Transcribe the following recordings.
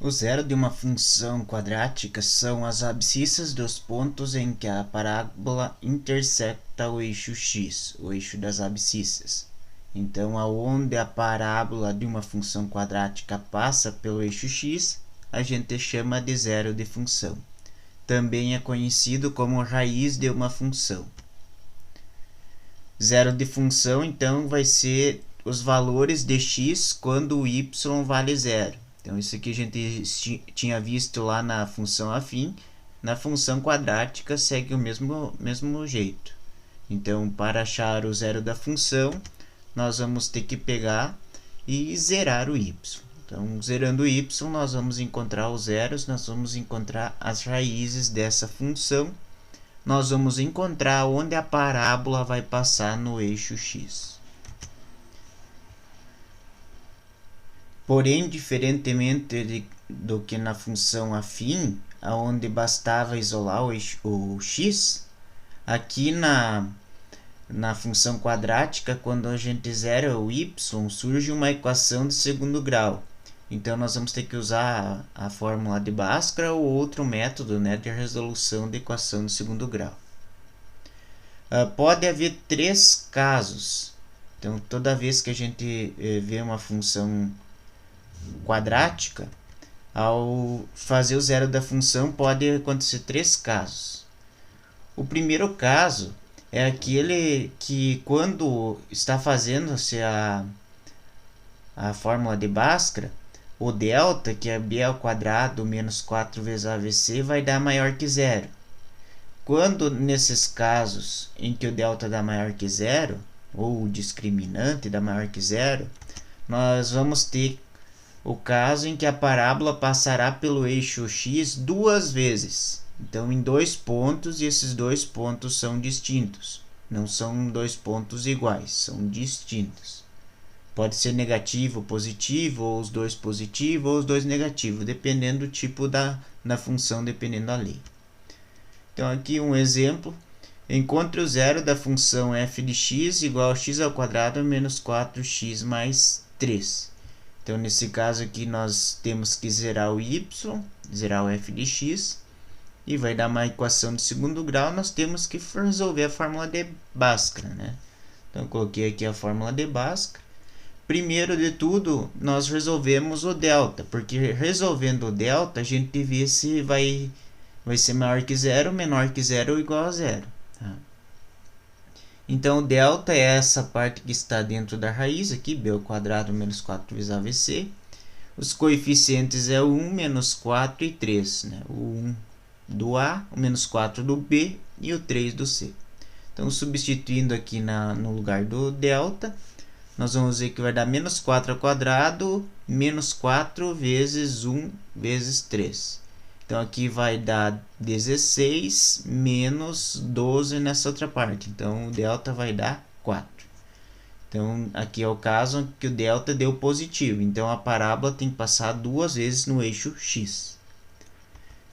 O zero de uma função quadrática são as abscissas dos pontos em que a parábola intersecta o eixo x, o eixo das abscissas. Então, aonde a parábola de uma função quadrática passa pelo eixo x, a gente chama de zero de função. Também é conhecido como raiz de uma função. Zero de função, então, vai ser os valores de x quando o y vale zero. Então, isso aqui a gente tinha visto lá na função afim. Na função quadrática segue o mesmo jeito. Então, para achar o zero da função, nós vamos ter que pegar e zerar o y. Então, zerando o y, nós vamos encontrar os zeros, nós vamos encontrar as raízes dessa função. Nós vamos encontrar onde a parábola vai passar no eixo x. Porém, diferentemente do que na função afim, onde bastava isolar o x, aqui na função quadrática, quando a gente zera o y, surge uma equação de segundo grau. Então, nós vamos ter que usar a fórmula de Bhaskara ou outro método, né, de resolução de equação de segundo grau. Pode haver três casos. Então, toda vez que a gente vê uma função quadrática, ao fazer o zero da função, pode acontecer três casos. O primeiro caso é aquele que, quando está fazendo-se a fórmula de Bhaskara, o delta, que é b ao quadrado menos 4 vezes AVC, vai dar maior que zero. Quando, nesses casos em que o delta dá maior que zero, ou o discriminante dá maior que zero, nós vamos ter o caso em que a parábola passará pelo eixo x duas vezes. Então, em dois pontos, e esses dois pontos são distintos. Não são dois pontos iguais, são distintos. Pode ser negativo, positivo, ou os dois positivos, ou os dois negativos, dependendo do tipo da função, dependendo da lei. Então, aqui um exemplo. Encontre o zero da função f de x igual a x ao quadrado menos 4x mais 3. Então, nesse caso aqui, nós temos que zerar o y, zerar o f de x, e vai dar uma equação de segundo grau. Nós temos que resolver a fórmula de Bhaskara, né? Então, eu coloquei aqui a fórmula de Bhaskara. Primeiro de tudo, nós resolvemos o delta, porque resolvendo o delta, a gente vê se vai ser maior que zero, menor que zero ou igual a zero. Tá? Então, o delta é essa parte que está dentro da raiz, aqui, b ao quadrado menos 4 vezes AVC. Os coeficientes é o 1, menos 4 e 3. Né? O 1 do A, o menos 4 do B e o 3 do C. Então, substituindo aqui no lugar do delta, nós vamos ver que vai dar menos 4 ao quadrado, menos 4 vezes 1 vezes 3. Então, aqui vai dar 16 menos 12 nessa outra parte. Então, o delta vai dar 4. Então, aqui é o caso que o delta deu positivo. Então, a parábola tem que passar duas vezes no eixo x.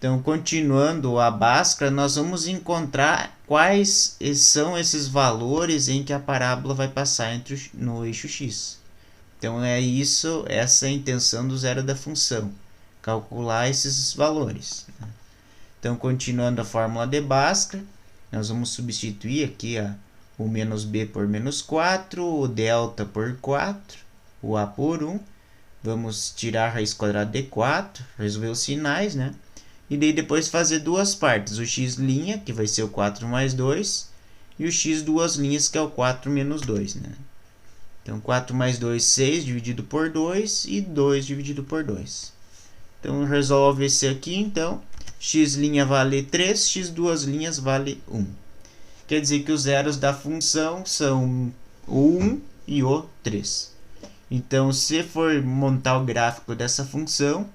Então, continuando a Bhaskara, nós vamos encontrar quais são esses valores em que a parábola vai passar no eixo x. Então, essa é a intenção do zero da função. Calcular esses valores. Então, continuando a fórmula de Bhaskara, nós vamos substituir aqui o menos b por menos 4, o delta por 4, o a por 1. Vamos tirar a raiz quadrada de 4, resolver os sinais, né? E daí depois fazer duas partes, o x', que vai ser o 4 mais 2, e o x duas linhas, que é o 4 menos 2, né? Então, 4 mais 2, 6, dividido por 2, e 2 dividido por 2. Então, resolve esse aqui, então, x' vale 3, x duas linhas vale 1. Quer dizer que os zeros da função são o 1 e o 3. Então, se for montar o gráfico dessa função,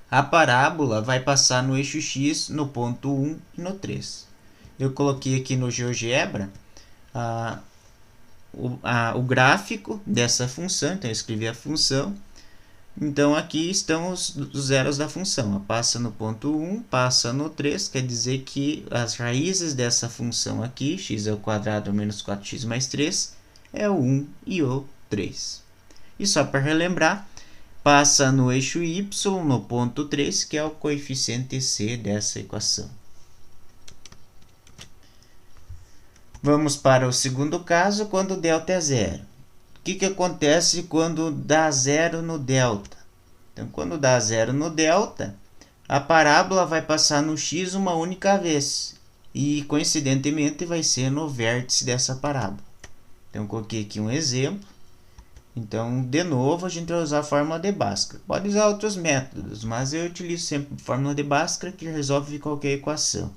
a parábola vai passar no eixo x no ponto 1 e no 3. Eu coloquei aqui no GeoGebra o gráfico dessa função, então eu escrevi a função. Então, aqui estão os zeros da função. Passa no ponto 1, passa no 3, quer dizer que as raízes dessa função aqui, x ao quadrado menos 4x mais 3, é o 1 e o 3. E só para relembrar, passa no eixo y no ponto 3, que é o coeficiente c dessa equação. Vamos para o segundo caso, quando delta é zero. O que acontece quando dá zero no delta? Então, quando dá zero no delta, a parábola vai passar no x uma única vez. E, coincidentemente, vai ser no vértice dessa parábola. Então, coloquei aqui um exemplo. Então, de novo, a gente vai usar a fórmula de Bhaskara. Pode usar outros métodos, mas eu utilizo sempre a fórmula de Bhaskara, que resolve qualquer equação.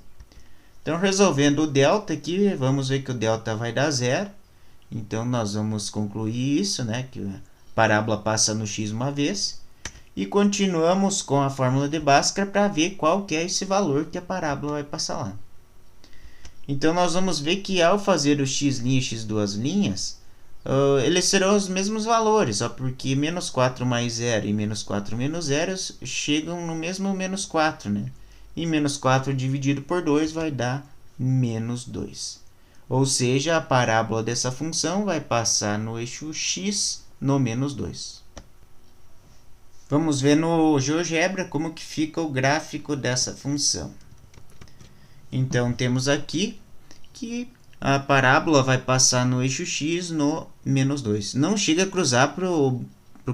Então, resolvendo o delta aqui, vamos ver que o delta vai dar zero. Então, nós vamos concluir isso, né? Que a parábola passa no x uma vez. E continuamos com a fórmula de Bhaskara para ver qual que é esse valor que a parábola vai passar lá. Então, nós vamos ver que ao fazer o x' e x duas linhas, eles serão os mesmos valores, só porque menos 4 mais 0 e menos 4 menos 0 chegam no mesmo menos 4, né? E menos 4 dividido por 2 vai dar menos 2. Ou seja, a parábola dessa função vai passar no eixo x no menos 2. Vamos ver no GeoGebra como que fica o gráfico dessa função. Então, temos aqui que a parábola vai passar no eixo x no menos 2. Não chega a cruzar para o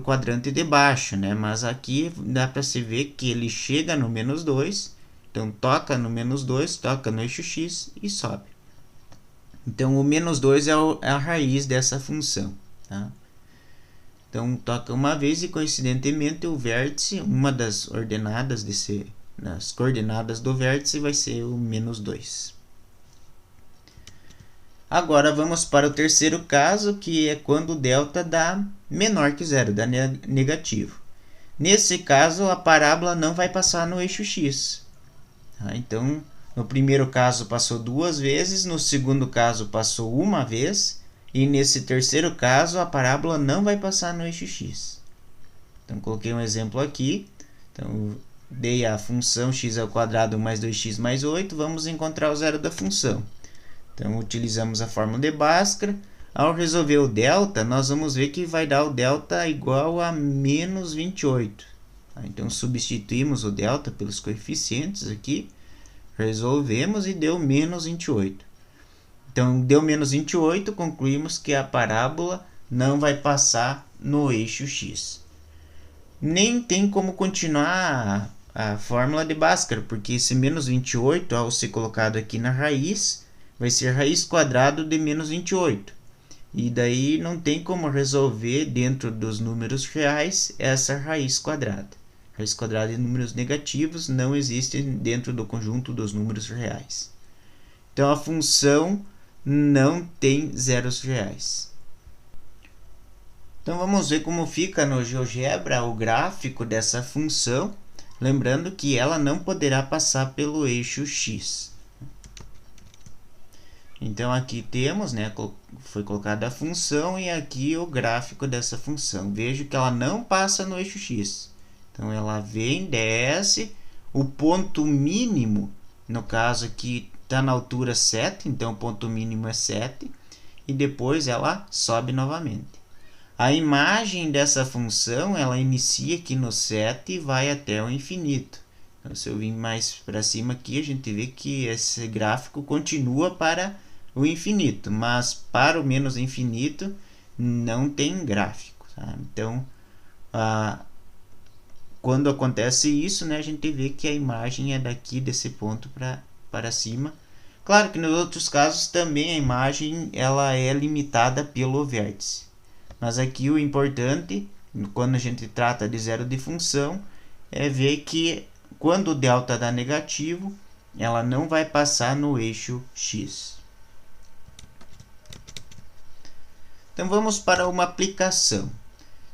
quadrante de baixo, né? Mas aqui dá para se ver que ele chega no menos 2. Então, toca no menos 2, toca no eixo x e sobe. Então, o menos 2 é a raiz dessa função. Tá? Então, toca uma vez e, coincidentemente, o vértice, uma das ordenadas nas coordenadas do vértice vai ser o menos 2. Agora, vamos para o terceiro caso, que é quando o delta dá menor que zero, dá negativo. Nesse caso, a parábola não vai passar no eixo x. Tá? Então, no primeiro caso passou duas vezes, no segundo caso passou uma vez, e nesse terceiro caso a parábola não vai passar no eixo x. Então, coloquei um exemplo aqui. Então, dei a função x² mais 2x mais 8, vamos encontrar o zero da função. Então, utilizamos a fórmula de Bhaskara. Ao resolver o delta, nós vamos ver que vai dar o delta igual a menos 28. Então, substituímos o delta pelos coeficientes aqui. Resolvemos e deu menos 28. Então, deu menos 28, concluímos que a parábola não vai passar no eixo x. Nem tem como continuar a fórmula de Bhaskara, porque esse menos 28, ao ser colocado aqui na raiz, vai ser raiz quadrada de menos 28. E daí não tem como resolver dentro dos números reais essa raiz quadrada. Raiz quadrada de números negativos não existe dentro do conjunto dos números reais. Então, a função não tem zeros reais. Então, vamos ver como fica no GeoGebra o gráfico dessa função. Lembrando que ela não poderá passar pelo eixo x. Então, aqui temos, né, foi colocada a função e aqui o gráfico dessa função. Vejo que ela não passa no eixo x. Então, ela vem, desce, o ponto mínimo, no caso aqui, está na altura 7, então o ponto mínimo é 7, e depois ela sobe novamente. A imagem dessa função, ela inicia aqui no 7 e vai até o infinito. Então, se eu vir mais para cima aqui, a gente vê que esse gráfico continua para o infinito, mas para o menos infinito não tem gráfico. Tá? Então, quando acontece isso, né, a gente vê que a imagem é daqui desse ponto para cima. Claro que nos outros casos também a imagem ela é limitada pelo vértice. Mas aqui o importante, quando a gente trata de zero de função, é ver que quando o delta dá negativo, ela não vai passar no eixo x. Então vamos para uma aplicação.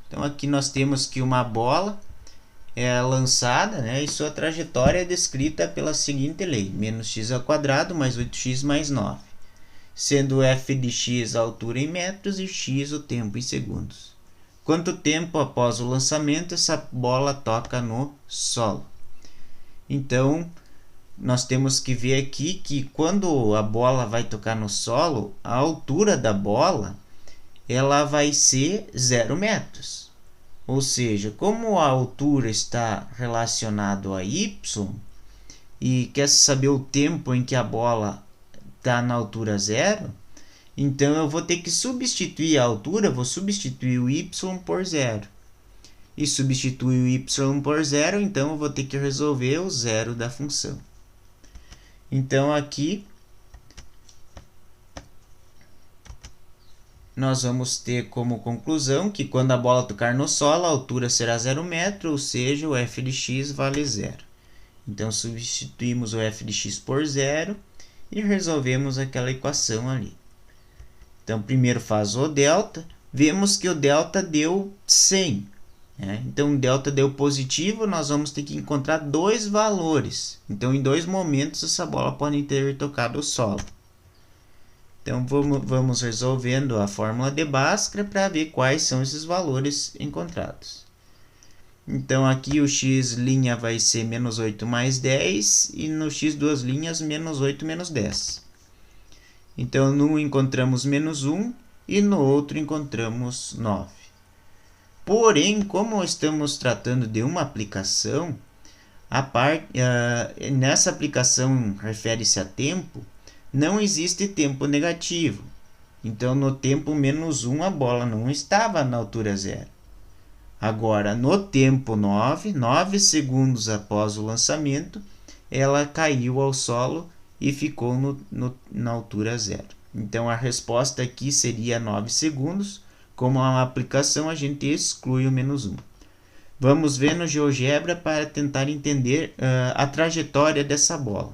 Então aqui nós temos que uma bola é lançada, né, e sua trajetória é descrita pela seguinte lei: menos x² mais 8x mais 9, sendo f de x a altura em metros e x o tempo em segundos. Quanto tempo após o lançamento essa bola toca no solo? Então, nós temos que ver aqui que quando a bola vai tocar no solo, a altura da bola ela vai ser 0 metros. Ou seja, como a altura está relacionado a y e quer saber o tempo em que a bola está na altura zero, então eu vou ter que substituir a altura, vou substituir o y por zero. E substituir o y por zero, então eu vou ter que resolver o zero da função. Então aqui nós vamos ter como conclusão que quando a bola tocar no solo, a altura será 0 metro, ou seja, o f de x vale zero. Então substituímos o f de x por zero e resolvemos aquela equação ali. Então primeiro faz o delta, vemos que o delta deu 100. Então o delta deu positivo, nós vamos ter que encontrar dois valores. Então em dois momentos essa bola pode ter tocado o solo. Então vamos resolvendo a fórmula de Bhaskara para ver quais são esses valores encontrados. Então aqui o x' vai ser menos 8 mais 10 e no x duas linhas menos 8 menos 10. Então num encontramos menos 1 e no outro encontramos 9. Porém, como estamos tratando de uma aplicação, nessa aplicação refere-se a tempo, não existe tempo negativo. Então no tempo menos 1 a bola não estava na altura zero. Agora no tempo 9 segundos após o lançamento, ela caiu ao solo e ficou na altura zero. Então a resposta aqui seria 9 segundos. Como é uma aplicação, a gente exclui o menos 1. Vamos ver no GeoGebra para tentar entender a trajetória dessa bola.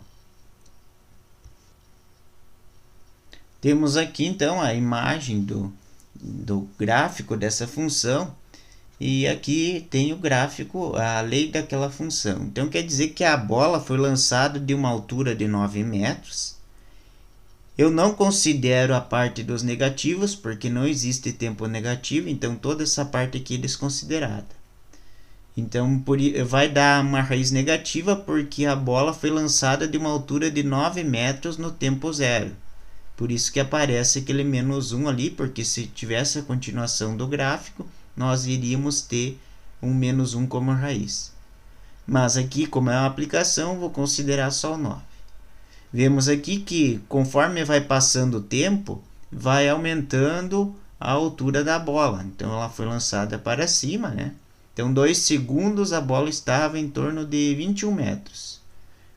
Temos aqui então a imagem do gráfico dessa função. E aqui tem o gráfico, a lei daquela função. Então quer dizer que a bola foi lançada de uma altura de 9 metros. Eu não considero a parte dos negativos, porque não existe tempo negativo, então toda essa parte aqui é desconsiderada. Então vai dar uma raiz negativa, porque a bola foi lançada de uma altura de 9 metros no tempo zero. Por isso que aparece aquele menos 1 ali, porque se tivesse a continuação do gráfico, nós iríamos ter um menos 1 como raiz. Mas aqui, como é uma aplicação, vou considerar só o 9. Vemos aqui que, conforme vai passando o tempo, vai aumentando a altura da bola. Então, ela foi lançada para cima, Então, 2 segundos a bola estava em torno de 21 metros.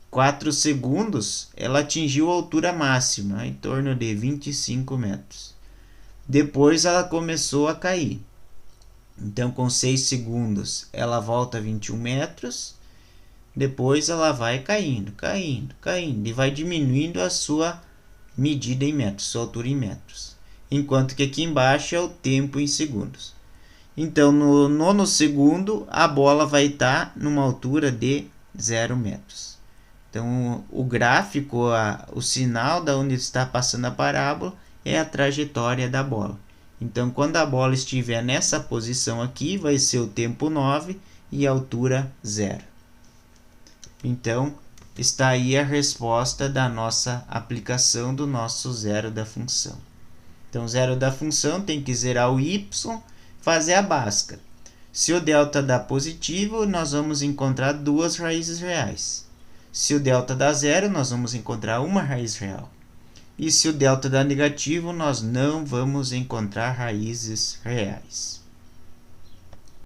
4 segundos, ela atingiu a altura máxima, em torno de 25 metros. Depois, ela começou a cair. Então, com 6 segundos, ela volta a 21 metros. Depois ela vai caindo e vai diminuindo a sua medida em metros, sua altura em metros. Enquanto que aqui embaixo é o tempo em segundos. Então no nono segundo a bola vai estar numa altura de 0 metros. Então o gráfico, o sinal da onde está passando a parábola é a trajetória da bola. Então quando a bola estiver nessa posição aqui, vai ser o tempo 9 e a altura 0. Então, está aí a resposta da nossa aplicação do nosso zero da função. Então, zero da função tem que zerar o y, fazer a Bhaskara. Se o delta dá positivo, nós vamos encontrar duas raízes reais. Se o delta dá zero, nós vamos encontrar uma raiz real. E se o delta dá negativo, nós não vamos encontrar raízes reais.